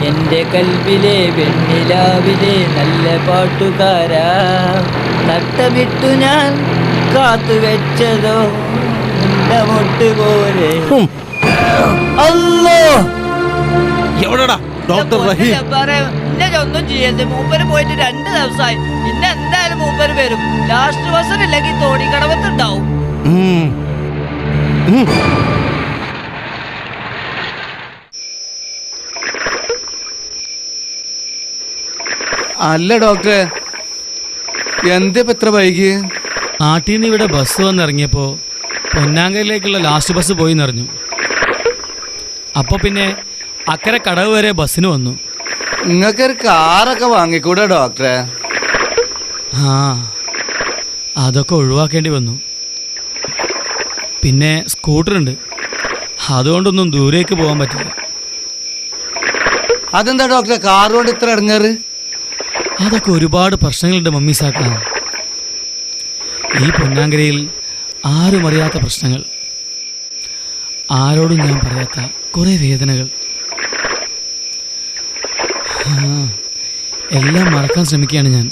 എൻ്റെ കൽവിലെ വെണ്ണിലാവിലെ നല്ല പാട്ടുകാരാ, നട്ടമിട്ടു ഞാൻ കാത്തുവെച്ചതോ മുട്ട് പോലെ. അല്ലോ എവിടെടാ ഡോക്ടർ റഹീം? ഒന്നും ചെയ്യരുത്, മൂപ്പര് പോയിട്ട് 2 ദിവസമായി. പിന്നെ എന്തായാലും മൂപ്പര് വരും. ലാസ്റ്റ് ബസ് ഇല്ലെങ്കിൽ തോണിക്കടവത്തുണ്ടാവും. അല്ല ഡോക്ടറെ, എന്തേ എത്ര വൈകി? നാട്ടിൽ നിന്ന് ഇവിടെ ബസ് വന്നിറങ്ങിയപ്പോൾ പൊന്നാങ്കയിലേക്കുള്ള ലാസ്റ്റ് ബസ് പോയി നിറഞ്ഞു. അപ്പോൾ പിന്നെ അക്കരെ കടവ് വരെ ബസ്സിന് വന്നു. നിങ്ങൾക്കൊരു കാറൊക്കെ വാങ്ങിക്കൂടെ ഡോക്ടറെ? ആ, അതൊക്കെ ഒഴിവാക്കേണ്ടി വന്നു. പിന്നെ സ്കൂട്ടറുണ്ട്, അതുകൊണ്ടൊന്നും ദൂരേക്ക് പോകാൻ പറ്റില്ല. അതെന്താ ഡോക്ടറെ കാർ കൊണ്ട് ഇത്ര ഇറങ്ങാറ്? അതൊക്കെ ഒരുപാട് പ്രശ്നങ്ങളുണ്ട് മമ്മീസാക്ക. ഈ പൊന്നാങ്കരയിൽ ആരും അറിയാത്ത പ്രശ്നങ്ങൾ, ആരോടും ഞാൻ പറയാത്ത കുറേ വേദനകൾ. എല്ലാം മറക്കാൻ ശ്രമിക്കുകയാണ് ഞാൻ.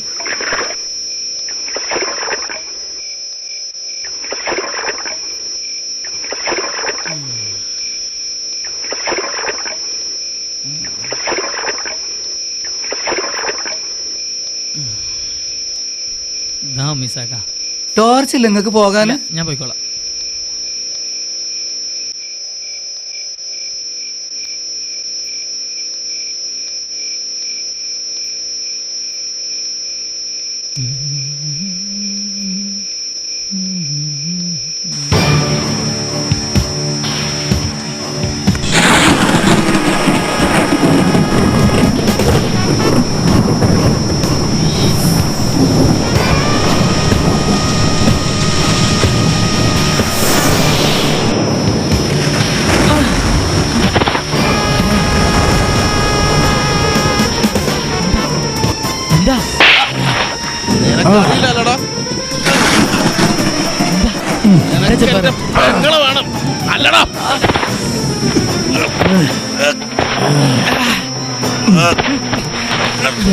മിസ്സാക്ക ടോർച്ചില്ല നിങ്ങൾക്ക് പോകാന്? ഞാൻ പോയിക്കോളാം.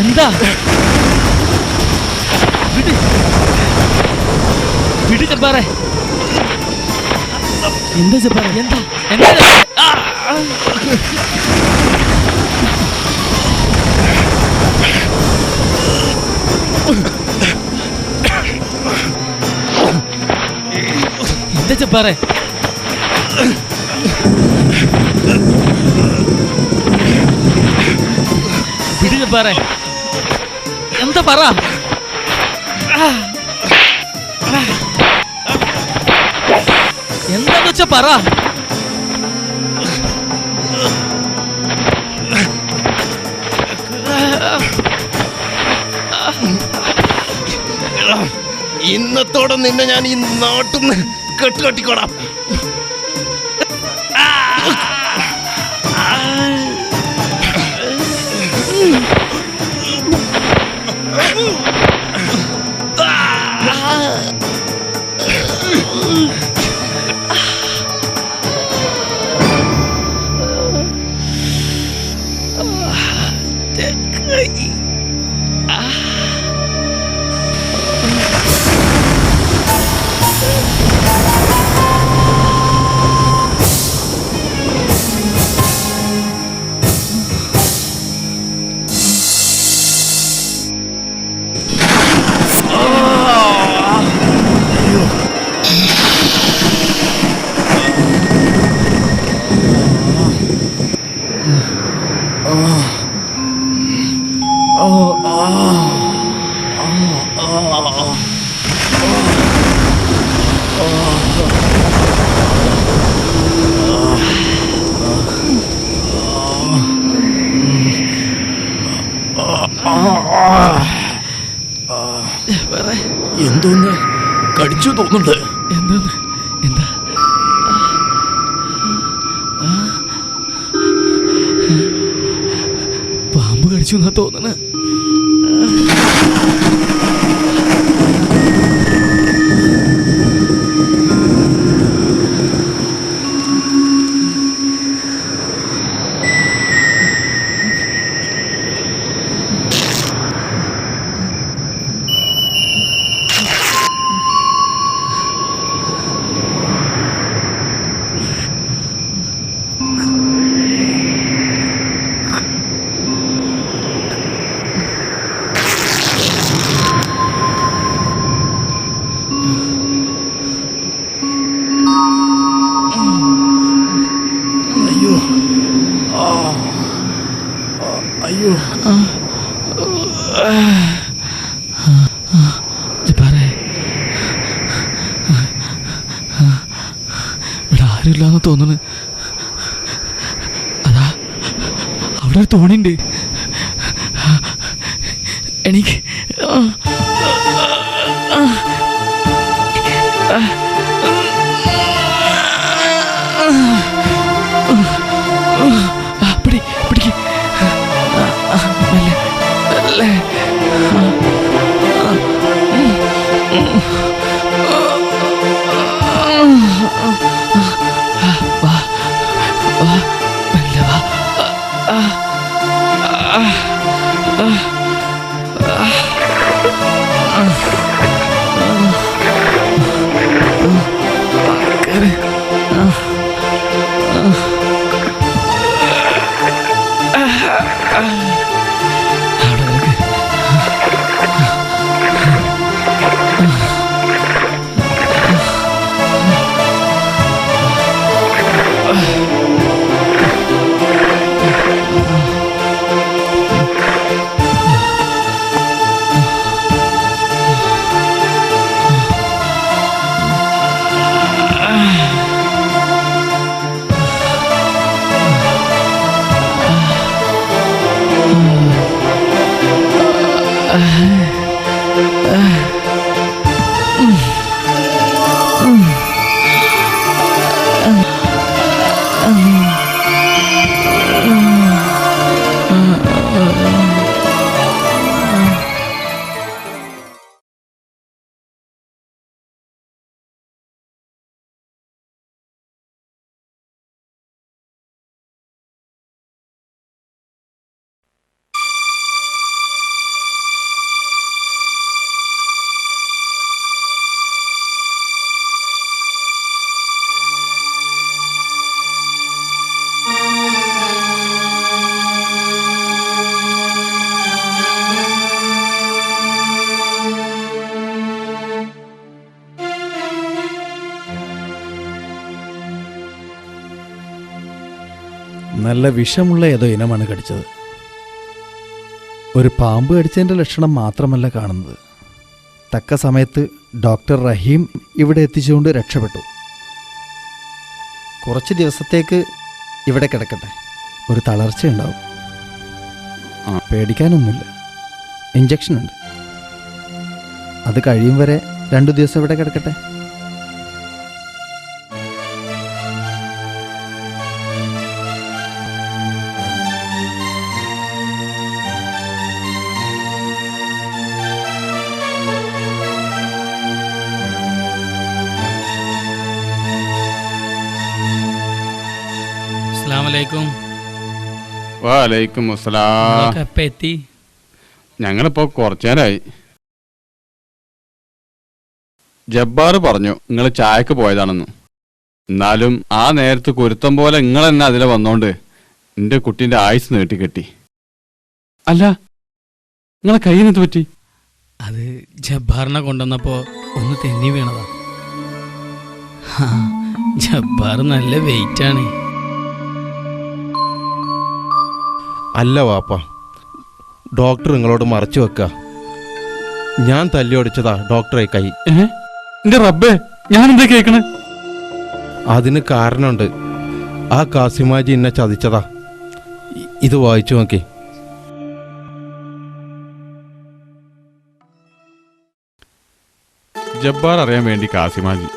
എന്താ വിട് ചെപ്പാറേ, എന്താ ചെപ്പാറേ, എന്താ എന്താ? എന്താ ചെപ്പാറേ? വിട് ചെപ്പാറേ, എന്താ പറ? എന്താന്ന് വെച്ചാ പറ. ഇന്നത്തോടെ നിന്നെ ഞാൻ ഈ നാട്ടിൽ നിന്ന് കെട്ടുകെട്ടിക്കോടാം. എന്തോന്ന് കടിച്ചു തോന്നുന്നുണ്ട്. എന്താ എന്താ? പാമ്പ് കടിച്ചു എന്നാ തോന്നണ. അയ്യോ ജബ്ബാറേ, ഇവിടെ ആരുമില്ലാന്ന് തോന്നുന്നു. അതാ അവിടെ ഒരു തോണിയുണ്ട്. എനിക്ക് പിടിക്ക് അല്ലേ. വാ വാ മെല്ലെ വാ. നല്ല വിഷമുള്ള ഏതോ ഇനമാണ് കടിച്ചത്. ഒരു പാമ്പ് കടിച്ചതിൻ്റെ ലക്ഷണം മാത്രമല്ല കാണുന്നത്. തക്ക സമയത്ത് ഡോക്ടർ റഹീം ഇവിടെ എത്തിച്ചുകൊണ്ട് രക്ഷപ്പെട്ടു. കുറച്ച് ദിവസത്തേക്ക് ഇവിടെ കിടക്കട്ടെ, ഒരു തളർച്ചയുണ്ടാവും. പേടിക്കാനൊന്നുമില്ല, ഇഞ്ചക്ഷനുണ്ട്. അത് കഴിയും വരെ 2 ദിവസം ഇവിടെ കിടക്കട്ടെ. അസ്സലാമലൈക്കും. വാലൈക്കും അസ്സലാം. എപ്പം എത്തി? ഞങ്ങളിപ്പോ കുറച്ചേരായി. ജബ്ബാർ പറഞ്ഞു നിങ്ങൾ ചായക്ക് പോയതാണെന്ന്. എന്നാലും ആ നേരത്ത് കുരുത്തം പോലെ നിങ്ങൾ തന്നെ അതിലെ വന്നോണ്ട് എന്റെ കുട്ടീൻ്റെ ആയുസ് നീട്ടിക്കെട്ടി. അല്ല, നിങ്ങളെ കയ്യിനെന്ത് പറ്റി? അത് ജബ്ബാറിനെ കൊണ്ടുവന്നപ്പോ ഒന്ന് തെന്നി വീണതാ. ജബ്ബാർ നല്ല വെയിറ്റ് ആണ്. അല്ല വാപ്പ, ഡോക്ടർ നിങ്ങളോട് മറച്ചു വെക്ക. ഞാൻ തല്ലി ഒടിച്ചതാ ഡോക്ടറെ കൈ. എന്റെ റബ്ബേ, ഞാൻ എന്താ കേക്കണേ? അതിന് കാരണമുണ്ട്. ആ കാസിമാജി എന്നെ ചതിച്ചതാ. ഇത് വായിച്ചു നോക്കി. ജബ്ബാർ അറിയാൻ വേണ്ടി കാസിമാജി.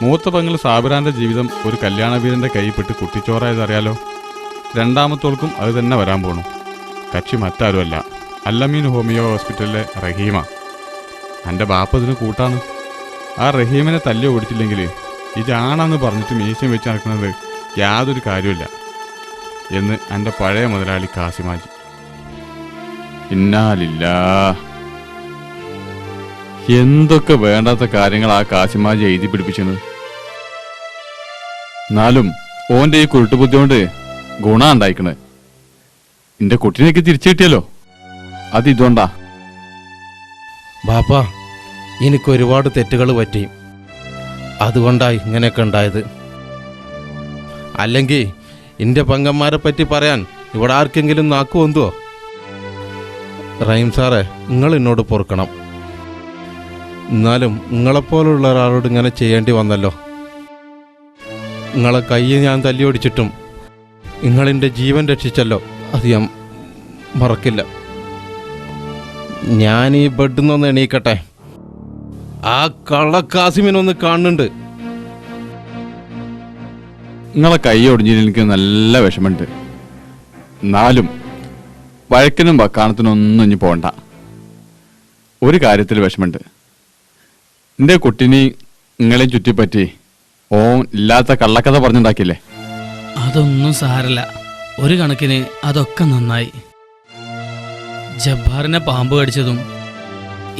മൂത്ത പെങ്ങൾ സാബിറാന്റെ ജീവിതം ഒരു കല്യാണ വീരന്റെ കൈപ്പെട്ട് കുട്ടിച്ചോറായതറിയാലോ. രണ്ടാമത്തോൾക്കും അത് തന്നെ വരാൻ പോണു. കക്ഷി മറ്റാരുമല്ല, അല്ലമീൻ ഹോമിയോ ഹോസ്പിറ്റലിലെ റഹീമ. എൻ്റെ ബാപ്പതിന് കൂട്ടാണ്. ആ റഹീമിനെ തല്ലി ഓടിച്ചില്ലെങ്കിൽ ഇതാണെന്ന് പറഞ്ഞിട്ട് മീശം വെച്ച് നടക്കുന്നത് യാതൊരു കാര്യമില്ല എന്ന് എൻ്റെ പഴയ മുതലാളി കാസിമാജി. ഇന്നാലില്ലാ, എന്തൊക്കെ വേണ്ടാത്ത കാര്യങ്ങൾ ആ കാസിമാജി എഴുതി പിടിപ്പിച്ചത്. എന്നാലും ഓൻ്റെ ഈ കുരുട്ടുബുദ്ധി കൊണ്ട് ഗുണ ഉണ്ടായിക്കണേ. എന്റെ കുട്ടീനൊക്കെ തിരിച്ചു കിട്ടിയല്ലോ, അത് ഇതുകൊണ്ടാ. ബാപ്പ, എനിക്ക് ഒരുപാട് തെറ്റുകൾ പറ്റി. അതുകൊണ്ടായി ഇങ്ങനെയൊക്കെ ഉണ്ടായത്. അല്ലെങ്കിൽ എൻ്റെ പെങ്ങന്മാരെ പറ്റി പറയാൻ ഇവിടെ ആർക്കെങ്കിലും നാക്ക് പൊന്തുവോ? റഹീം സാറേ, നിങ്ങൾ എന്നോട് പൊറുക്കണം. എന്നാലും നിങ്ങളെപ്പോലുള്ള ഒരാളോട് ഇങ്ങനെ ചെയ്യേണ്ടി വന്നല്ലോ. നിങ്ങളെ കൈ ഞാൻ തല്ലി ഓടിച്ചിട്ടും നിങ്ങളെൻ്റെ ജീവൻ രക്ഷിച്ചല്ലോ, അത് ഞാൻ മറക്കില്ല. ഞാൻ ഈ ബെഡിൽ നിന്നൊന്ന് എണീക്കട്ടെ. ആ കള്ള കാസിമിനൊന്ന് കാണുന്നുണ്ട്. നിങ്ങളെ കൈ ഒടിഞ്ഞതിൽ എനിക്ക് നല്ല വിഷമമുണ്ട്. എന്നാലും വഴക്കിനും വക്കാണത്തിനൊന്നും ഇനി പോണ്ട. ഒരു കാര്യത്തിൽ വിഷമമുണ്ട്. എൻ്റെ കുട്ടിനി നിങ്ങളെ ചുറ്റിപ്പറ്റി ഓൻ ഇല്ലാത്ത കള്ളക്കഥ പറഞ്ഞുണ്ടാക്കിയില്ലേ? അതൊന്നും സാരല്ല. ഒരു കണക്കിന് അതൊക്കെ നന്നായി. ജബ്ബാറിനെ പാമ്പ് കടിച്ചതും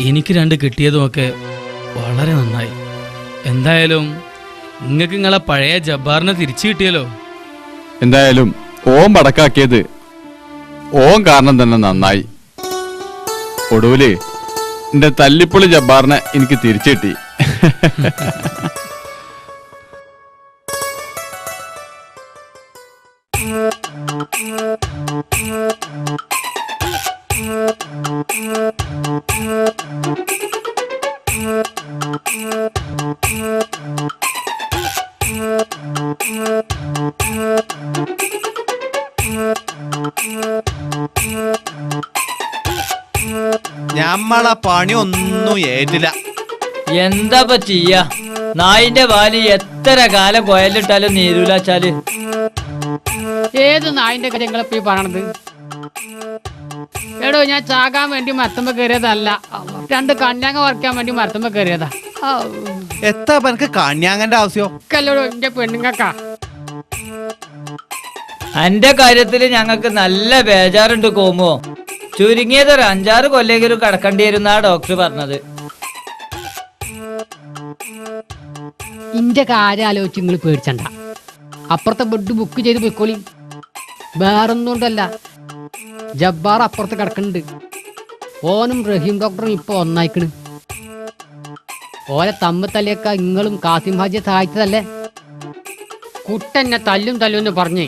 എനിക്ക് 2 കിട്ടിയതുമൊക്കെ വളരെ നന്നായി. എന്തായാലും നിങ്ങൾക്ക് നിങ്ങളെ പഴയ ജബ്ബാറിനെ തിരിച്ചു കിട്ടിയല്ലോ. എന്തായാലും ഓൻ പടക്കാക്കിയത് ഓൻ കാരണം തന്നെ നന്നായി. ഒടുവില് എൻ്റെ തല്ലിപ്പൊളി ജബ്ബാറിനെ എനിക്ക് തിരിച്ചു കിട്ടി. ഞമ്മളെ പണി ഒന്നും ഏറ്റില്ല. എന്താ ചെയ്യ? നായിന്റെ വാലി എത്ര കാലം കൊയലിട്ടാലും നീരൂലാച്ചാല്. ഏത് നായിന്റെ കാര്യങ്ങളെപ്പോ ഈ പറയണത്? എടോ, ഞാൻ ചാകാൻ വേണ്ടി മരത്തുമ്പോ കയറിയതല്ല, 2 കന്യാങ്ങ വറക്കാൻ വേണ്ടി മരത്തുമ്പോ കയറിയതാ. എത്താ എനിക്ക് കന്യാങ്ങന്റെ ആവശ്യം? കല്ലോടോ എന്റെ പെണ്ണുങ്ങക്കാ. എന്റെ കാര്യത്തില് ഞങ്ങൾക്ക് നല്ല ബേജാറുണ്ട് കോമോ. ചുരുങ്ങിയത് ഒരു 5-6 കൊല്ലെങ്കിലും കടക്കേണ്ടി വരുന്നാ ഡോക്ടർ പറഞ്ഞത്. ഇന്റെ കാര്യം ആലോചിച്ച് നിങ്ങൾ പേടിച്ചണ്ട. അപ്പുറത്തെ ബെഡ് ബുക്ക് ചെയ്ത് പോയിക്കോളി. വേറൊന്നുകൊണ്ടല്ല, ജബ്ബാർ അപ്പുറത്ത് കിടക്കുന്നുണ്ട്. ഓനും റഹീം ഡോക്ടറും ഇപ്പൊ ഒന്നായിക്കണ്. ഓലെ തമ്മിൽ നിങ്ങളും കാസിം ഹാജിയെ സഹായിച്ചതല്ലേ? കുട്ടെന്നെ തല്ലും എന്ന് പറഞ്ഞേ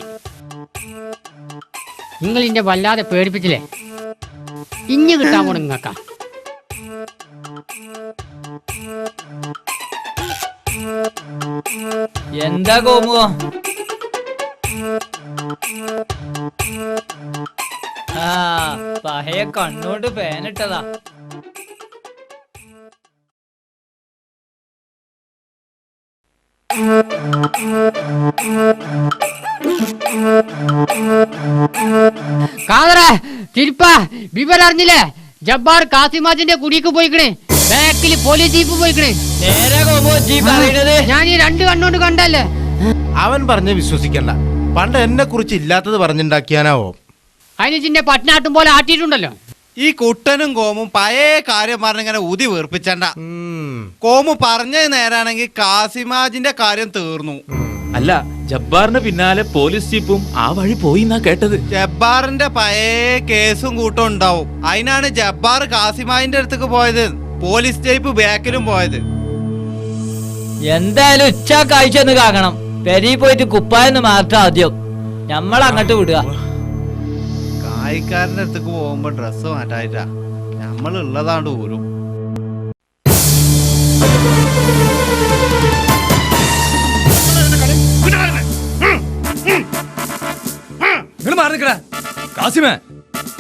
നിങ്ങൾ ഇന്നെ വല്ലാതെ പേടിപ്പിച്ചില്ലേ? ഇഞ്ഞ് കിട്ടാൻ പോണ നിങ്ങക്ക. എന്താ കോമോ? പഹയ കണ്ണോണ്ട് പേനിട്ടതാ. കാതറേ, തിരുപ്പ, വിവരം അറിഞ്ഞില്ലേ? ജബ്ബാർ കാസിമാജിന്റെ കുടിക്ക് പോയിക്കണേ. ബാക്കിൽ പോലീസ് ജീപ്പ് പോയിക്കണേ. നേരെ കോമോ ജി പറയണത്? ഞാൻ ഈ 2 കണ്ണോണ്ട് കണ്ടല്ലേ. അവൻ പറഞ്ഞ് വിശ്വസിക്കണ്ട. പണ്ട് എന്നെ കുറിച്ച് ഇല്ലാത്തത് പറഞ്ഞുണ്ടാക്കിയാനാവോ? അതിന് ചിന്നെ പട്ടിനാട്ടും പോലെ ആട്ടിയിട്ടുണ്ടല്ലോ. ഈ കുട്ടനും കോമും പഴയ കാര്യം പറഞ്ഞിങ്ങനെ ഊതി വീർപ്പിച്ചണ്ട. കോമു പറഞ്ഞത് നേരാണെങ്കിൽ കാസിമാജിന്റെ കാര്യം തീർന്നു. അല്ല, ജബ്ബാറിന് പിന്നാലെ പോലീസ് ജീപ്പും ആ വഴി പോയി എന്നാ കേട്ടത്. ജബ്ബാറിന്റെ പഴയ കേസും കൂട്ടം ഉണ്ടാവും. അതിനാണ് ജബ്ബാർ കാസിമാജിന്റെ അടുത്തേക്ക് പോയത്, പോലീസ് ജീപ്പ് ബാക്കിലും പോയത്. എന്തായാലും ഉച്ചക്കാഴ്ചന്ന് കാക്കണം. പെരി പോയിട്ട് കുപ്പായെന്ന് മാറ്റാം ആദ്യം. ഞമ്മളങ്ങോട്ട് വിടുക. കായിക്കാരന്റെ അടുത്തേക്ക് പോകുമ്പോ ഡ്രസ്സ് മാറ്റായിട്ടാ നമ്മൾ ഉള്ളതാണ്ട് ഊരും. നിങ്ങൾ മാറി നിൽക്കടാ. കാസിമേ,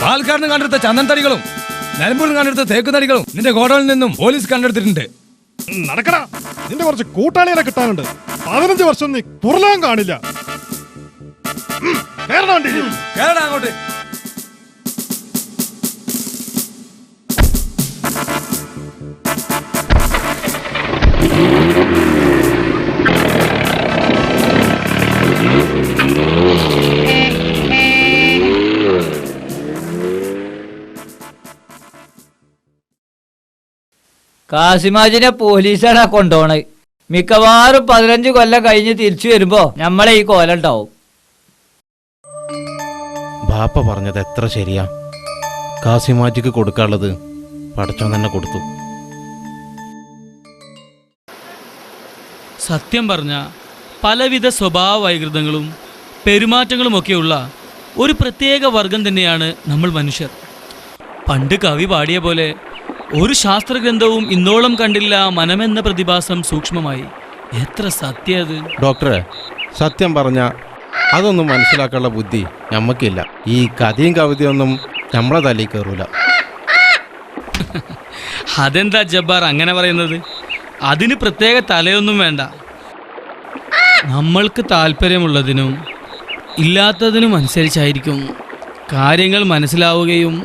പാൽക്കാരന് കണ്ടെടുത്ത ചന്ദൻ തടികളും നിലമ്പൂരിൽ കണ്ടെടുത്ത തേക്ക് തടികളും നിന്റെ ഗോഡൌണിൽ നിന്നും പോലീസ് കണ്ടെടുത്തിട്ടുണ്ട്. നടക്കടാ, നിന്റെ കുറച്ച് കൂട്ടാളികളെ കിട്ടാനുണ്ട്. 15 വർഷം നീ പുറലാൻ കാണില്ല. കേരള അങ്ങോട്ട്. കാസിമാജിനെ പോലീസാണ് കൊണ്ടുപോണത്. മിക്കവാറും 15 കൊല്ലം കഴിഞ്ഞ് തിരിച്ചു വരുമ്പോ നമ്മളെ ഈ കോലം ഉണ്ടാവും. ബാപ്പ പറഞ്ഞത് എത്ര ശരിയാ. കാസിമാജിക്ക് കൊടുക്കാനുള്ളത് പടച്ചോൻ തന്നെ കൊടുത്തു. സത്യം പറഞ്ഞ പലവിധ സ്വഭാവ വൈകൃതങ്ങളും പെരുമാറ്റങ്ങളുമൊക്കെയുള്ള ഒരു പ്രത്യേക വർഗം തന്നെയാണ് നമ്മൾ മനുഷ്യർ. പണ്ട് കവി പാടിയ പോലെ, ഒരു ശാസ്ത്രഗ്രന്ഥവും ഇന്നോളം കണ്ടില്ല മനമെന്ന പ്രതിഭാസം സൂക്ഷ്മമായി. എത്ര സത്യം അത് ഡോക്ടറെ, സത്യം പറഞ്ഞ അതൊന്നും മനസ്സിലാക്കാനുള്ള ബുദ്ധി ഞമ്മക്കില്ല. ഈ കഥയും കവിതയൊന്നും നമ്മളെ തലയിൽ കയറൂല. അതെന്താ ജബ്ബാർ അങ്ങനെ പറയുന്നത്? അതിന് പ്രത്യേക തലയൊന്നും വേണ്ട. നമ്മൾക്ക് താല്പര്യമുള്ളതിനും ഇല്ലാത്തതിനും അനുസരിച്ചായിരിക്കും കാര്യങ്ങൾ മനസ്സിലാവുകയും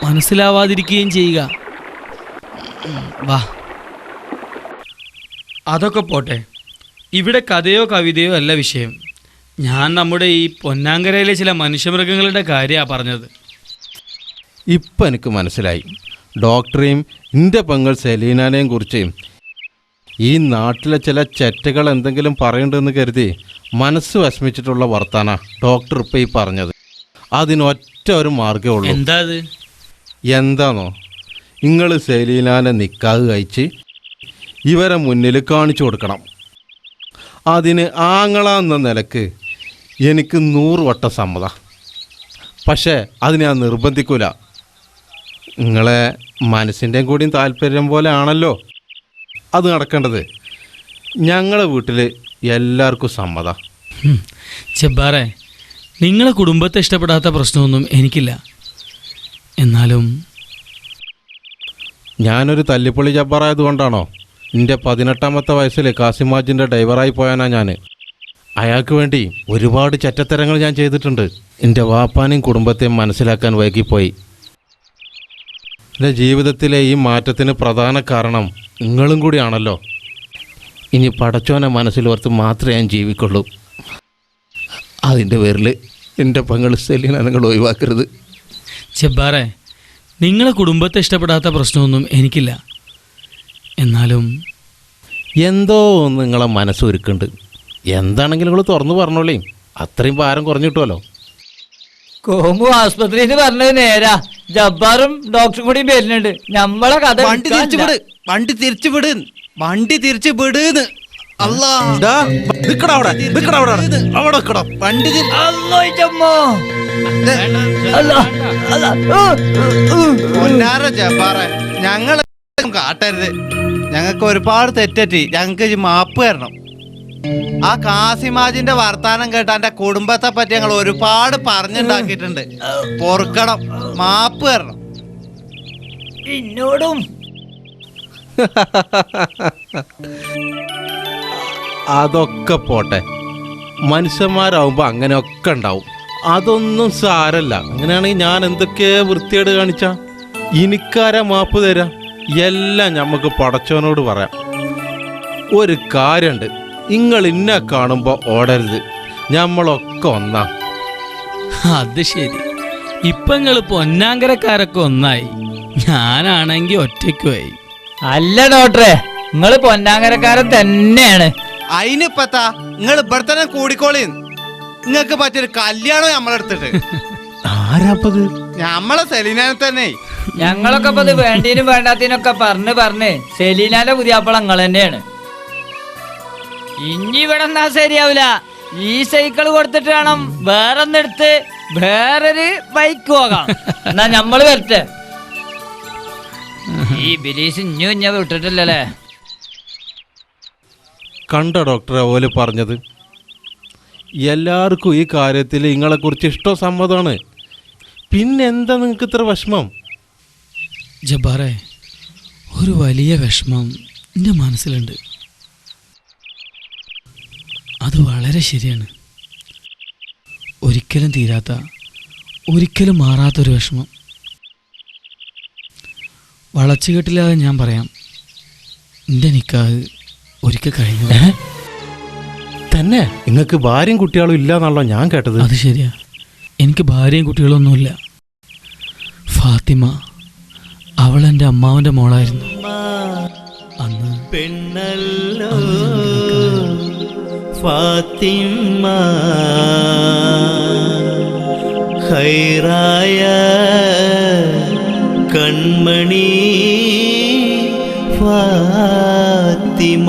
മനസ്സിലാവാതിരിക്കുകയും ചെയ്യുക. വാ, അതൊക്കെ പോട്ടെ. ഇവിടെ കഥയോ കവിതയോ അല്ല വിഷയം. ഞാൻ നമ്മുടെ ഈ പൊന്നാങ്കരയിലെ ചില മനുഷ്യമൃഗങ്ങളുടെ കാര്യമാണ് പറഞ്ഞത്. ഇപ്പം എനിക്ക് മനസ്സിലായി. ഡോക്ടറെയും എൻ്റെ പെങ്ങൾ സെലീനാനെയും കുറിച്ച് ഈ നാട്ടിലെ ചില ചെറ്റകൾ എന്തെങ്കിലും പറയണ്ടെന്ന് കരുതി മനസ്സ് വിഷമിച്ചിട്ടുള്ള വർത്താന ഡോക്ടർ ഇപ്പം ഈ പറഞ്ഞത്. അതിനൊറ്റ ഒരു മാർഗ്ഗമേ ഉള്ളൂ. എന്താ അത്? എന്താണോ, നിങ്ങൾ സെലീനാനെ നിക്കാഹ് കഴിച്ച് ഇവരെ മുന്നിൽ കാണിച്ചു കൊടുക്കണം. അതിന് ആങ്ങളെന്ന നിലക്ക് എനിക്ക് 100 വട്ടം സമ്മതം. പക്ഷേ അത് ഞാൻ നിർബന്ധിക്കൂല. നിങ്ങളെ മനസ്സിൻ്റെയും കൂടിയും താല്പര്യം പോലെ ആണല്ലോ അത് നടക്കേണ്ടത്. ഞങ്ങളെ വീട്ടിൽ എല്ലാവർക്കും സമ്മതം. ജബ്ബാറെ, നിങ്ങളെ കുടുംബത്തെ ഇഷ്ടപ്പെടാത്ത പ്രശ്നമൊന്നും എനിക്കില്ല. എന്നാലും ഞാനൊരു തല്ലിപ്പൊളി ജബ്ബാറായതുകൊണ്ടാണോ എൻ്റെ 18ാമത്തെ വയസ്സിൽ കാസിമാജിൻ്റെ ഡ്രൈവറായി പോയാനാ ഞാൻ. അയാൾക്ക് വേണ്ടി ഒരുപാട് ചെറ്റത്തരങ്ങൾ ഞാൻ ചെയ്തിട്ടുണ്ട്. എൻ്റെ വാപ്പാനെയും കുടുംബത്തെയും മനസ്സിലാക്കാൻ വൈകിപ്പോയി. എൻ്റെ ജീവിതത്തിലെ ഈ മാറ്റത്തിന് പ്രധാന കാരണം നിങ്ങളും കൂടിയാണല്ലോ. ഇനി പടച്ചോനെ മനസ്സിലോർത്ത് മാത്രമേ ഞാൻ ജീവിക്കുള്ളൂ. അതിൻ്റെ പേരിൽ എൻ്റെ പെങ്ങൾ സെലീന നിങ്ങൾ ഒഴിവാക്കരുത്. ജബ്ബാറെ, നിങ്ങളെ കുടുംബത്തെ ഇഷ്ടപ്പെടാത്ത പ്രശ്നമൊന്നും എനിക്കില്ല. എന്നാലും എന്തോ ഒന്ന് നിങ്ങളെ മനസ്സൊരുക്കുന്നുണ്ട്. എന്താണെങ്കിലും നിങ്ങൾ തുറന്നു പറഞ്ഞോളേ, അത്രയും ഭാരം കുറഞ്ഞു കിട്ടുമല്ലോ. കോമു ആസ്പത്രിന്ന് പറഞ്ഞത് നേരാ. ജബ്ബാറും ഡോക്ടറും കൂടി വരുന്നുണ്ട്. നമ്മളെ കഥ വണ്ടി തിരിച്ചു വിട്, വണ്ടി തിരിച്ചു വിട്, വണ്ടി തിരിച്ചു വിടുന്ന്. അല്ലാ, വണ്ടി പൊന്നാര ജബ്ബാറെ, ഞങ്ങളെ കാട്ടരുത്. ഞങ്ങൾക്ക് ഒരുപാട് തെറ്ററ്റി. ഞങ്ങൾക്ക് മാപ്പ് തരണം. ആ കാസിമാജിന്റെ വർത്താനം കേട്ട എന്റെ കുടുംബത്തെ പറ്റി ഞങ്ങൾ ഒരുപാട് പറഞ്ഞുണ്ടാക്കിയിട്ടുണ്ട്. പൊറുക്കണം, മാപ്പ് തരണം. എന്നോടും അതൊക്കെ പോട്ടെ, മനുഷ്യന്മാരാകുമ്പോൾ അങ്ങനെയൊക്കെ ഉണ്ടാവും. അതൊന്നും സാരല്ല. അങ്ങനെയാണെങ്കിൽ ഞാൻ എന്തൊക്കെ വൃത്തിയേട് കാണിച്ച എനിക്കാരാ മാപ്പ് തരാം? എല്ലാം നമുക്ക് പടച്ചവനോട് പറയാം. ഒരു കാര്യമുണ്ട്, നിങ്ങൾ ഇന്നെ കാണുമ്പോൾ ഓടരുത്. നമ്മളൊക്കെ ഒന്നാ. അത് ശരി. ഇപ്പൊ നിങ്ങള് പൊന്നാങ്കരക്കാരൊക്കെ ഒന്നായി. ഞാനാണെങ്കി ഒറ്റയ്ക്കുമായി. അല്ല ഡോക്ടറെ, നിങ്ങള് പൊന്നാങ്കരക്കാരൻ തന്നെയാണ്. അതിനിപ്പത്താ നിങ്ങൾ ഇവിടെ തന്നെ കൂടിക്കോളി. നിങ്ങൾക്ക് പറ്റിയൊരു കല്യാണം നമ്മളെടുത്തിട്ട്. ആരാപ്പത്? നമ്മളെ സെലീനാനെ തന്നെ. ഞങ്ങളൊക്കെ ഇപ്പൊ ഇത് വേണ്ടീനും വേണ്ടാത്തീനൊക്കെ പറഞ്ഞ് സെലീനാന്റെ പുതിയാപ്പള നിങ്ങൾ തന്നെയാണ്. ഇനി ഇവിടെ എന്നാ ശരിയാവില്ല. ഈ സൈക്കിൾ കൊടുത്തിട്ട് വേണം വേറൊന്നെടുത്ത് വേറൊരു ബൈക്ക് പോകാം. എന്നാ ഞമ്മള് വരട്ടെ. ഈ ബിലീസ് ഇഞ്ഞ വിട്ടിട്ടില്ലല്ലേ? കണ്ടോ ഡോക്ടറെ ഓല് പറഞ്ഞത്? എല്ലാവർക്കും ഈ കാര്യത്തിൽ നിങ്ങളെക്കുറിച്ച് ഇഷ്ടവും സമ്മതമാണ്. പിന്നെന്താ നിങ്ങൾക്ക് ഇത്ര വിഷമം? ജബ്ബാറെ, ഒരു വലിയ വിഷമം എൻ്റെ മനസ്സിലുണ്ട്. അത് വളരെ ശരിയാണ്. ഒരിക്കലും തീരാത്ത, ഒരിക്കലും മാറാത്തൊരു വിഷമം. വളച്ചുകെട്ടില്ലാതെ ഞാൻ പറയാം, എൻ്റെ നിക്കാഹ് ഒരിക്കൽ കഴിഞ്ഞു. തന്നെ? നിങ്ങൾക്ക് ഭാര്യയും കുട്ടികളും ഇല്ല എന്നാണല്ലോ ഞാൻ കേട്ടത്. അത് ശരിയാ, എനിക്ക് ഭാര്യയും കുട്ടികളൊന്നുമില്ല. ഫാത്തിമ, അവൾ എൻ്റെ അമ്മാവൻ്റെ മോളായിരുന്നു. അന്ന് പെണ്ണല്ലോ ഫാത്തിമ, ഹൈറായ കൺമണി ഫാത്തിമ.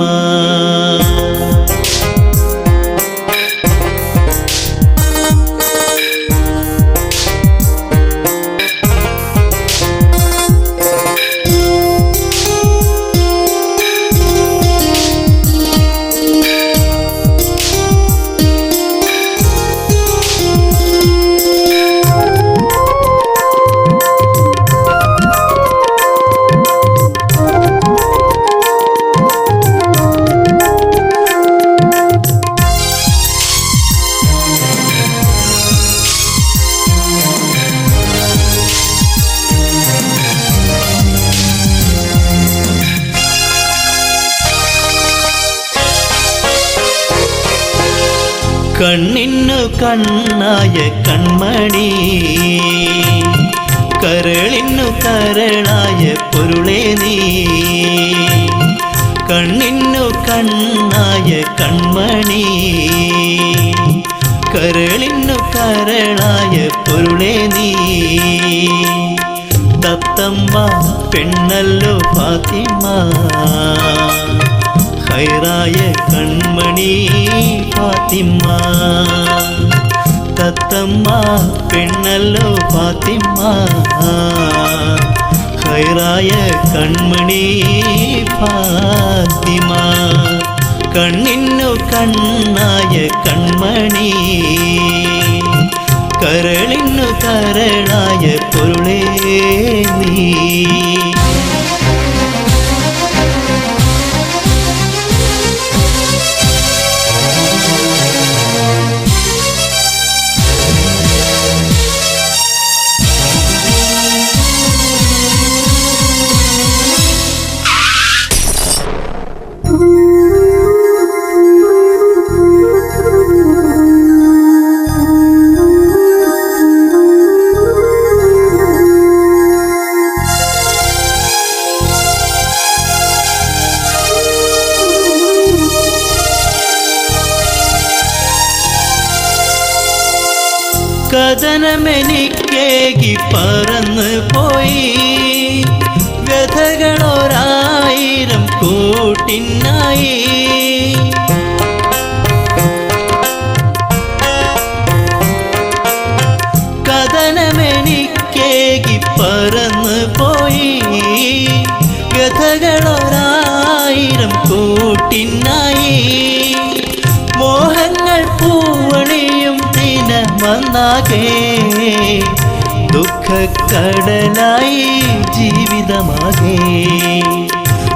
കണ്ണിന്നു കണ്ണായ കൺമണി കരളിന്നു കരളായ പൊരുളേ നീ കണ്ണിന്നു കണ്ണായ കൺമണി കരളിന്നു കരളായ പൊരുളേ നീ തത്തമ്മ പെണ്ണല്ലോ ഫാത്തിമ ഹൈറായ കൺമണി ഫാത്തിമ തത്തമ്മ പെണ്ണല്ലോ ഫാത്തിമ ഹൈറായ കൺമണി ഫാത്തിമ കണ്ണിന്നു കണ്ണായ കൺമണി കരളിന്നു കരളായ പൊരുളേ നീ കഥനമെനിക്കേകി പറന്ന് പോയി വ്യഥകളൊരായിരം കൂട്ടിനായി കഥനമെനിക്കേകി പറന്ന് പോയി വ്യഥകളൊരായിരം കൂട്ടിനായി മോഹങ്ങൾ പൂവണിയും ദിനമന്നാകെ ദുഃഖക്കടലായി ജീവിതമാകെ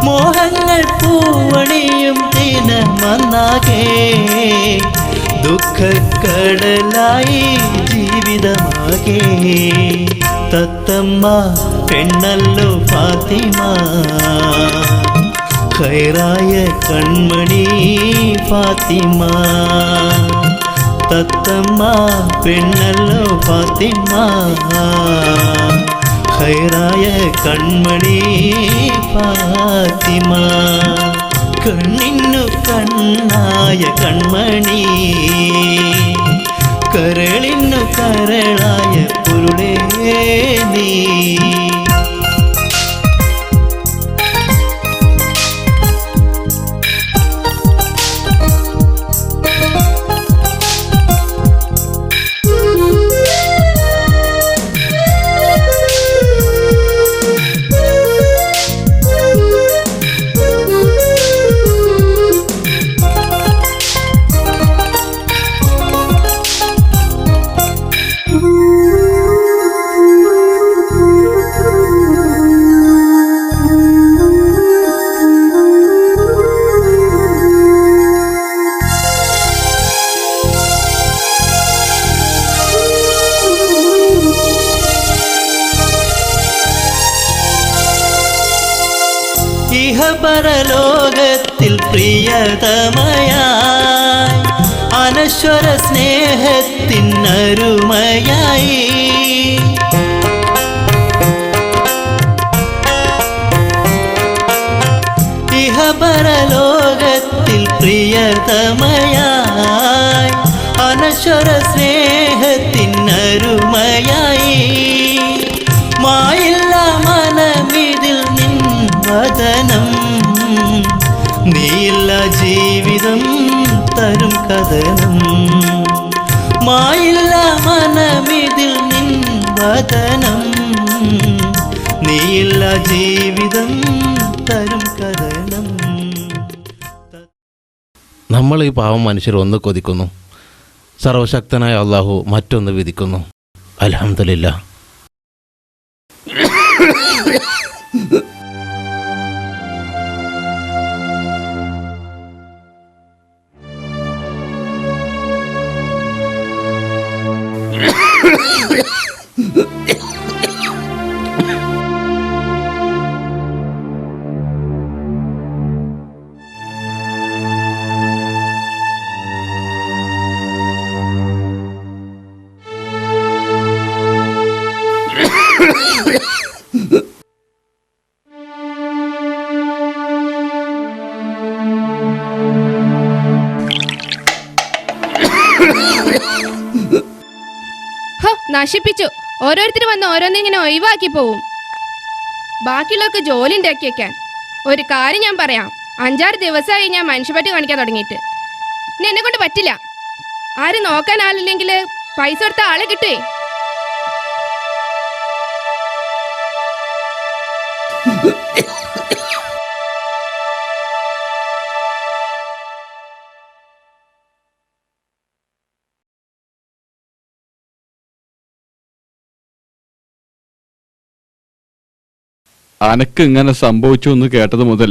മോഹങ്ങൾ പൂവണിയും ദിനമന്നാകെ ദുഃഖക്കടലായി ജീവിതമാകെ തത്തമ്മ പെണ്ണല്ലോ ഫാത്തിമ ഹൈറായ കൺമണി ഫാത്തിമ തത്തമ്മ പെണ്ണല്ലോ ഫാത്തിമ ഹൈറായ കൺമണി ഫാത്തിമ കണ്ണിന്നു കണ്ണായ കൺമണി കരളിന്നു കരളായ പൊരുളേ നീ പരലോകത്തിൽ പ്രിയതമയായി അനശ്വര സ്നേഹത്തിനരുമയായി ഇഹപരലോകത്തിൽ പ്രിയതമയായി അനശ്വര സ്നേഹത്തിനരുമയായി മായില്ല മനമിതിൽ നിൻ വദനം നീയില്ല ജീവിതം തരും കഥനം മായില്ല മനമിതിൽ നിൻ വദനം നീയില്ല ജീവിതം തരും കഥനം നമ്മൾ ഈ പാവം മനുഷ്യർ ഒന്ന് കൊതിക്കുന്നു, സർവശക്തനായ അള്ളാഹു മറ്റൊന്ന് വിധിക്കുന്നു. അൽഹംദുലില്ലാ. നശിപ്പിച്ചു. ഓരോരുത്തർ വന്ന് ഓരോന്നിങ്ങനെ ഒഴിവാക്കി പോവും. ബാക്കിയുള്ളവർക്ക് ജോലി ഉണ്ടാക്കി വെക്കാൻ. ഒരു കാര്യം ഞാൻ പറയാം, 5-6 ദിവസമായി ഞാൻ മനുഷ്യപ്പറ്റി കാണിക്കാൻ തുടങ്ങിയിട്ട്. ഇനി എന്നെ കൊണ്ട് പറ്റില്ല. ആരും നോക്കാൻ ആളില്ലെങ്കിൽ പൈസ കൊടുത്ത ആളെ കിട്ടുവേ. അനക്ക് ഇങ്ങനെ സംഭവിച്ചു എന്ന് കേട്ടത് മുതൽ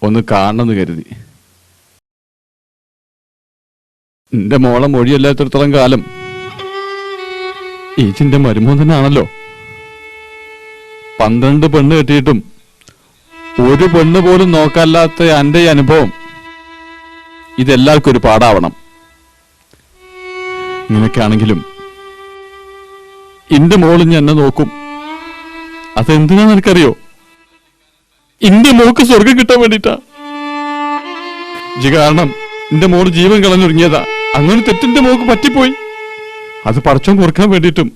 ഒന്ന് കാണണമെന്ന് കരുതി. നിന്റെ മോളെ മൊഴിയല്ലാത്തിടത്തോളം കാലം ഈച്ചിന്റെ മരുമോൻ തന്നെ ആണല്ലോ. 12 പെണ്ണ് കെട്ടിയിട്ടും ഒരു പെണ്ണ് പോലും നോക്കാല്ലാത്ത എൻ്റെ ഈ അനുഭവം ഇതെല്ലാവർക്കും ഒരു പാടാവണം. ഇങ്ങനെയൊക്കെയാണെങ്കിലും എന്റെ മോളിഞ്ഞ് എന്നെ നോക്കും. അതെന്തിനാന്ന് എനിക്കറിയോ? എന്റെ മോക്ക് സ്വർഗം കിട്ടാൻ വേണ്ടിട്ടാ. കാരണം എന്റെ മോള് ജീവൻ കളഞ്ഞൊരുങ്ങിയതാ. അങ്ങനെ തെറ്റിന്റെ മോക്ക് പറ്റിപ്പോയി. അത് പടച്ചോൻ കൊടുക്കാൻ വേണ്ടിയിട്ടും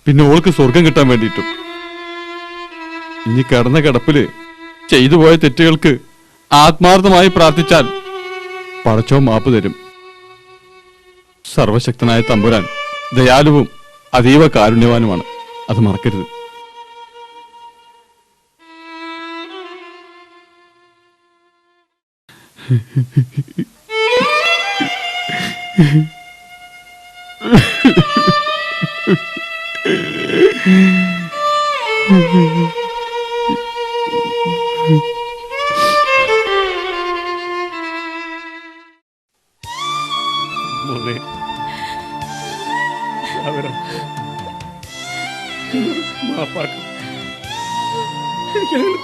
പിന്നെ ഓൾക്ക് സ്വർഗം കിട്ടാൻ വേണ്ടിയിട്ടും. ഇനി കിടന്ന കിടപ്പില് ചെയ്തു പോയ തെറ്റുകൾക്ക് ആത്മാർത്ഥമായി പ്രാർത്ഥിച്ചാൽ പടച്ചോൻ മാപ്പ് തരും. സർവശക്തനായ തമ്പുരാൻ ദയാലുവും അതീവ കാരുണ്യവാനുമാണ്. അത് മറക്കരുത്.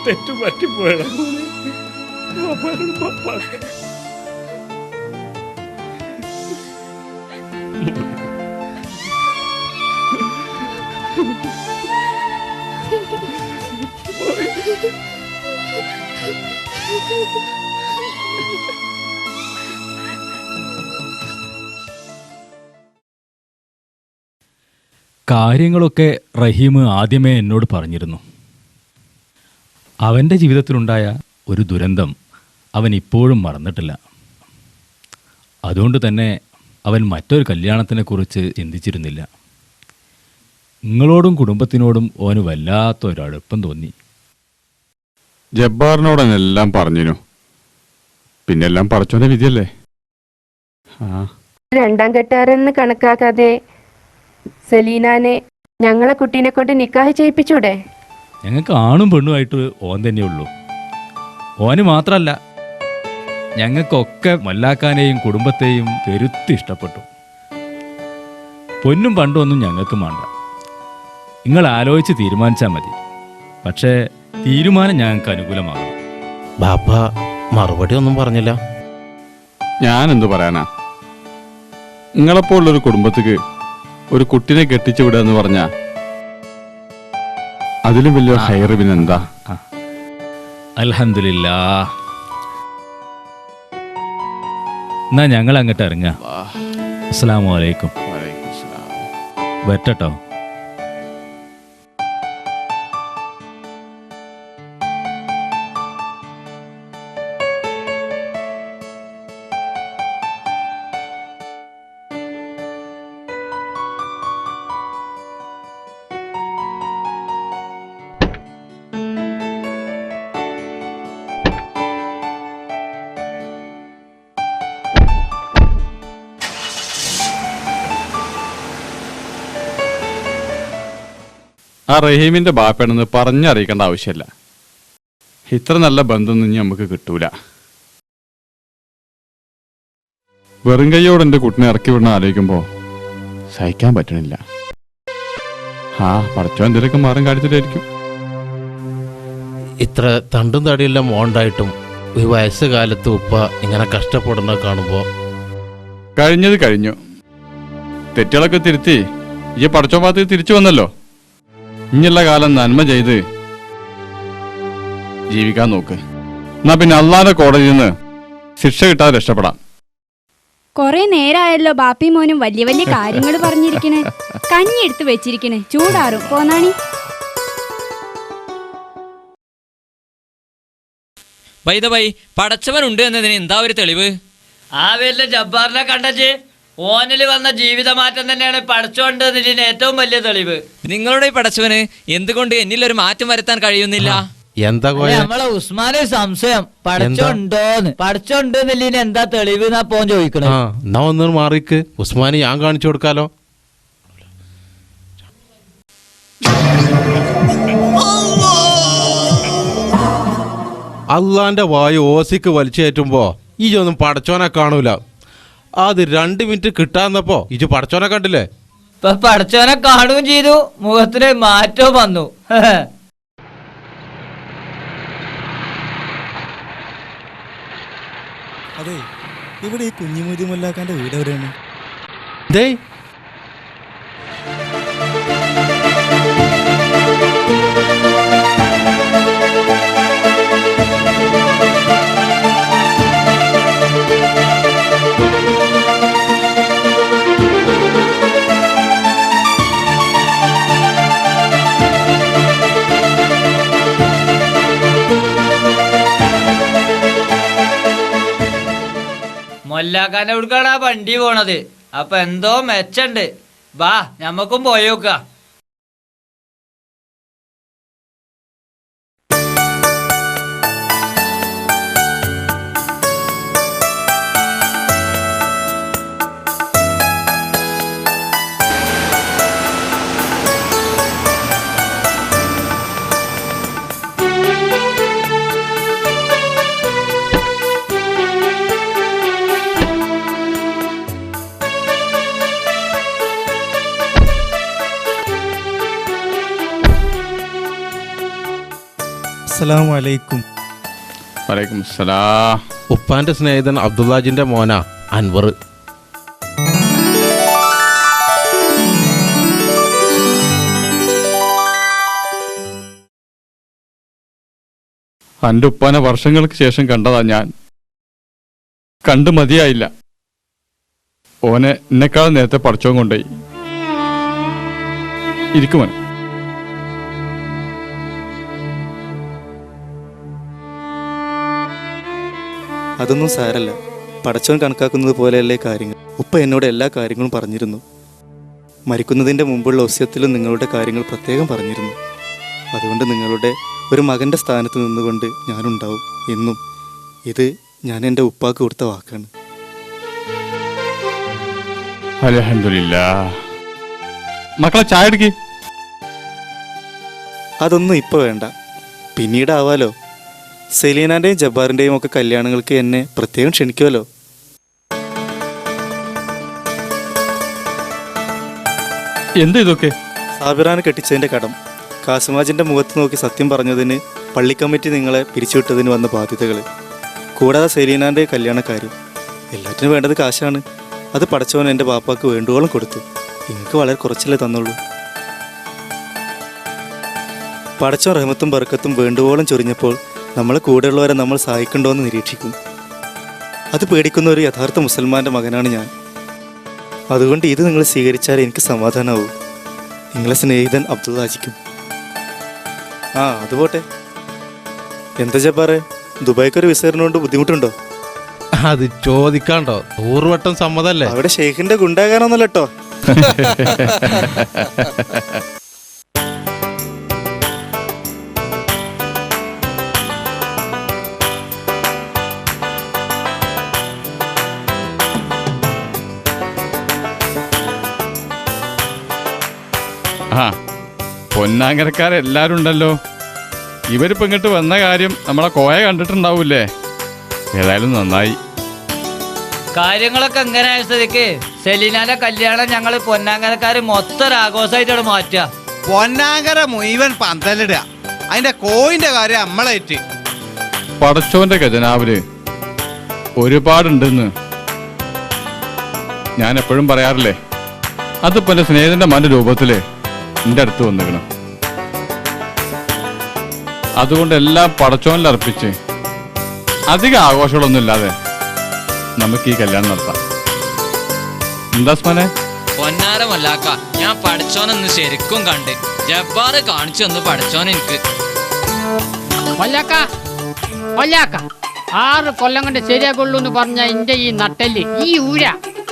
തെറ്റു പറ്റിപ്പോയതാ. കാര്യങ്ങളൊക്കെ റഹീം ആദ്യമേ എന്നോട് പറഞ്ഞിരുന്നു. അവൻ്റെ ജീവിതത്തിലുണ്ടായ ഒരു ദുരന്തം അവൻ ഇപ്പോഴും മറന്നിട്ടില്ല. അതുകൊണ്ട് തന്നെ അവൻ മറ്റൊരു കല്യാണത്തിനെക്കുറിച്ച് ചിന്തിച്ചിരുന്നില്ല. നിങ്ങളോടും കുടുംബത്തിനോടും ഓന് വല്ലാത്തൊരടുപ്പം തോന്നി. ജബ്ബാറിനോടെല്ലാം പറഞ്ഞിനു. പിന്നെല്ലാം പടച്ചോന്റെ വിധിയല്ലേ. രണ്ടാം കെട്ടുകാരെന്ന് കണക്കാക്കാതെ സലീനാനെ ഞങ്ങളെ കുട്ടീനെ കൊണ്ട് നിക്കാഹ് ചെയ്യിപ്പിച്ചൂടെ? ഞങ്ങൾക്ക് ആണും പെണ്ണുമായിട്ട് ഓൻ തന്നെയുള്ളൂ. ഓന് മാത്രമല്ല, ഞങ്ങൾക്കൊക്കെ മല്ലാക്കാനെയും കുടുംബത്തെയും പെരുത്തി ഇഷ്ടപ്പെട്ടു. പൊന്നും പണ്ടും ഒന്നും ഞങ്ങൾക്ക് വേണ്ട. നിങ്ങൾ ആലോചിച്ച് തീരുമാനിച്ചാൽ മതി. പക്ഷേ തീരുമാനം ഞങ്ങൾക്ക് അനുകൂലമാകും. ബാപ്പ മറുപടി ഒന്നും പറഞ്ഞില്ല. ഞാനെന്തു പറയാനാ? നിങ്ങളെപ്പോലുള്ളൊരു കുടുംബത്തിക്ക് ഒരു കുട്ടിനെ കെട്ടിച്ചു വിടുക എന്ന് പറഞ്ഞാ അതിലും വലിയ ഹൈറ് പിന്നെന്താ? അൽഹംദുലില്ലാ. എന്നാ ഞങ്ങൾ അങ്ങോട്ട് ഇറങ്ങാം. അസ്സലാമു അലൈക്കും. വരട്ടോ. ആ റഹീമിന്റെ ബാപ്പയാണെന്ന് പറഞ്ഞറിയിക്കേണ്ട ആവശ്യമില്ല. ഇത്ര നല്ല ബന്ധമൊന്നും ഇനി നമുക്ക് കിട്ടൂല. വെറും കൈയോട് എൻ്റെ കുട്ടിനെ ഇറക്കി വിടണം ആലോചിക്കുമ്പോൾ സഹിക്കാൻ പറ്റണില്ല. പടച്ചോ എന്തെങ്കിലുമൊക്കെ മാറും കാര്യത്തിലായിരിക്കും. ഇത്ര തണ്ടും തടിയെല്ലാം മോണ്ടായിട്ടും ഈ വയസ്സുകാലത്ത് ഉപ്പ ഇങ്ങനെ കഷ്ടപ്പെടുന്നത് കാണുമ്പോൾ കഴിഞ്ഞത് കഴിഞ്ഞു. തെറ്റുകളൊക്കെ തിരുത്തി ഈ പടച്ചോ ഭാഗത്ത് തിരിച്ചു വന്നല്ലോ. ഇനിയുള്ള കാലം നന്മ ചെയ്ത് ജീവിക്കാൻ നോക്ക്. എന്നാ പിന്നെ അള്ളാന്റെ കോടതിയിൽ നിന്ന് ശിക്ഷ കിട്ടാതെ രക്ഷപ്പെടാം. കൊറേ നേരമായല്ലോ ബാപ്പി മോനും വലിയ വലിയ കാര്യങ്ങൾ പറഞ്ഞിരിക്കണേ. കഞ്ഞി എടുത്ത് വെച്ചിരിക്കണേ, ചൂടാറും. പോന്നാണി. പടച്ചവനുണ്ട് എന്നതിന് എന്താ ഒരു തെളിവ്? ആ പേരിലെ ജബ്ബാറിനെ കണ്ടച്ച് ഓനിൽ വന്ന ജീവിതമാറ്റം തന്നെയാണ് പടച്ചോണ്ട് എന്നതിന് ഏറ്റവും വലിയ തെളിവ്. നിങ്ങളുടെ ഈ പടച്ചവന് എന്തുകൊണ്ട് എന്നിലൊരു മാറ്റം വരുത്താൻ കഴിയുന്നില്ല? എന്താ കോയ? നമ്മളെ ഉസ്മാന് സംശയം പടച്ചോണ്ടോന്ന്. പടച്ചോണ്ടെന്നില്ല എന്താ തെളിവ് എന്നാ പോൻ ചോദിക്കണേ. ആ എന്നാ ഒന്ന് മാറിക്ക്, ഉസ്മാന് ഞാൻ കാണിച്ചു കൊടുക്കാലോ. അള്ളാന്റെ വായു ഓസിക്ക് വലിച്ചേറ്റുമ്പോ ഇജൊന്നും പടച്ചോനെ കാണൂല. അത് 2 മിനിറ്റ് കിട്ടാന്നപ്പോ ഇജ് പടച്ചോനെ കണ്ടില്ലേ? ഇപ്പൊ പടച്ചോനെ കാണുകയും ചെയ്തു, മുഖത്തിന് മാറ്റവും വന്നു. അതെ, ഇവിടെ ഈ കുഞ്ഞിമൂതി മുല്ലാക്കാന്റെ വീട് എവിടെയാണ്? ദേ മൊല്ലാക്കാന്റെ എവിടുക്കാണ് ആ വണ്ടി പോണത്? അപ്പൊ എന്തോ മെച്ചണ്ട്. വാ ഞമ്മക്കും പോയോക്ക. അസ്സലാമു അലൈക്കും. വലൈക്കും സലാം. ഉപ്പാന്റെ സ്നേഹിതൻ അബ്ദുല്ലാജിന്റെ മോന അൻവർ. എൻ്റെ ഉപ്പാനെ വർഷങ്ങൾക്ക് ശേഷം കണ്ടതാ ഞാൻ. കണ്ടു മതിയായില്ല. ഓനെ എന്നെക്കാളും നേരത്തെ പഠിച്ചോൻ കൊണ്ടുപോയി. ഇരിക്കുമോനെ. അതൊന്നും സാരല്ല. പടച്ചോൻ കണക്കാക്കുന്നത് പോലെയല്ലേ കാര്യങ്ങൾ. ഉപ്പ എന്നോട് എല്ലാ കാര്യങ്ങളും പറഞ്ഞിരുന്നു. മരിക്കുന്നതിൻ്റെ മുമ്പുള്ള ഒസ്യത്തിലും നിങ്ങളുടെ കാര്യങ്ങൾ പ്രത്യേകം പറഞ്ഞിരുന്നു. അതുകൊണ്ട് നിങ്ങളുടെ ഒരു മകൻ്റെ സ്ഥാനത്ത് നിന്നുകൊണ്ട് ഞാനുണ്ടാവും എന്നും. ഇത് ഞാൻ എൻ്റെ ഉപ്പാക്ക് കൊടുത്ത വാക്കാണ്. അൽഹംദുലില്ലാഹ്. മക്കളെ ചായ എടുക്കി. അതൊന്നും ഇപ്പോൾ വേണ്ട, പിന്നീടാവാലോ. സെലീനാൻ്റെയും ജബ്ബാറിൻ്റെയും ഒക്കെ കല്യാണങ്ങൾക്ക് എന്നെ പ്രത്യേകം ക്ഷണിക്കുമല്ലോ. എന്ത് ഇതൊക്കെ? സാബിറാനെ കെട്ടിച്ചതിൻ്റെ കടം, കാസിമാജിൻ്റെ മുഖത്ത് നോക്കി സത്യം പറഞ്ഞതിന് പള്ളി കമ്മിറ്റി നിങ്ങളെ പിരിച്ചുവിട്ടതിന് വന്ന ബാധ്യതകൾ, കൂടാതെ സെലീനാൻ്റെ കല്യാണക്കാര്യം. എല്ലാറ്റിനും വേണ്ടത് കാശാണ്. അത് പടച്ചവൻ എൻ്റെ ബാപ്പാക്ക് വേണ്ടുവോളം കൊടുത്തു. നിങ്ങൾക്ക് വളരെ കുറച്ചല്ലേ തന്നുള്ളൂ. പടച്ചവൻ റഹ്മത്തും ബർക്കത്തും വേണ്ടുവോളം ചൊരിഞ്ഞപ്പോൾ നമ്മളെ കൂടെയുള്ളവരെ നമ്മൾ സഹായിക്കണ്ടോ എന്ന് നിരീക്ഷിക്കും. അത് പേടിക്കുന്ന ഒരു യഥാർത്ഥ മുസൽമാൻ്റെ മകനാണ് ഞാൻ. അതുകൊണ്ട് ഇത് നിങ്ങൾ സ്വീകരിച്ചാൽ എനിക്ക് സമാധാനമാവും. നിങ്ങളെ സ്നേഹിതൻ അബ്ദുല്ലാജിക്കും. ആ അതുപോട്ടെ. എന്താ ജബ്ബാറെ, ദുബായ്ക്കൊരു വിസറിനോണ്ട് ബുദ്ധിമുട്ടുണ്ടോ? അത് ചോദിക്കാണ്ടോ, 100 വട്ടം സമ്മതല്ലേ. അവിടെ ഷെയ്ഖിന്റെ ഗുണ്ടാകാനൊന്നല്ല കേട്ടോ. ആ പൊന്നാങ്കരക്കാരെല്ലാരും ഉണ്ടല്ലോ. ഇവരിപ്പോ ഇങ്ങോട്ട് വന്ന കാര്യം നമ്മളെ കോയ കണ്ടിട്ടുണ്ടാവൂലേ? ഏതായാലും നന്നായി. കാര്യങ്ങളൊക്കെ എങ്ങനെ ആയ സ്ഥിതിക്ക് സെലീനാന്റെ കല്യാണം ഞങ്ങള് പൊന്നാങ്കരക്കാര് മൊത്തം ഒരു ആഘോഷമായിട്ടാണ് മാറ്റുക. പൊന്നാങ്കര മുഴുവൻ പന്തലിടുക. അതിന്റെ കോയിന്റെ കാര്യം നമ്മളേറ്റ്. പടച്ചോന്റെ ഖജനാവില് ഒരുപാടുണ്ടെന്ന് ഞാൻ എപ്പോഴും പറയാറില്ലേ. അതിപ്പോ എൻ്റെ സ്നേഹിതന്റെ മന്റെ രൂപത്തില് എൻ്റെ അടുത്ത് വന്നിക്കണം. അതുകൊണ്ട് എല്ലാം പടച്ചോനിലർപ്പിച്ച് അധികം ആഘോഷങ്ങളൊന്നും ഇല്ലാതെ നമുക്ക് ഈ കല്യാണം നടത്താം. എന്താ ഉസ്മാനെ? പൊന്നാര മല്ലാക്ക, ഞാൻ പഠിച്ചോനൊന്ന് ശരിക്കും കണ്ട്. ജബ്ബാറ് കാണിച്ചു തന്നു പഠിച്ചോൻ എനിക്ക്. കൊല്ലാക്ക 6 കൊല്ലം കൊണ്ട് ശരിയാക്കുള്ളൂ എന്ന് പറഞ്ഞ ഇന്റെ ഈ നട്ടല് ഈ ഊര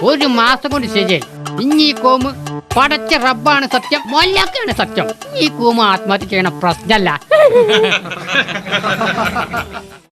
1 മാസം കൊണ്ട് ശരിയായി. ഇനി ഈ കോമ് പടച്ച റബ്ബാണ് സത്യം, മൊല്ലാക്കാണ് സത്യം. ഈ കോമ് ആത്മഹത്യ ചെയ്യണ പ്രശ്നല്ല.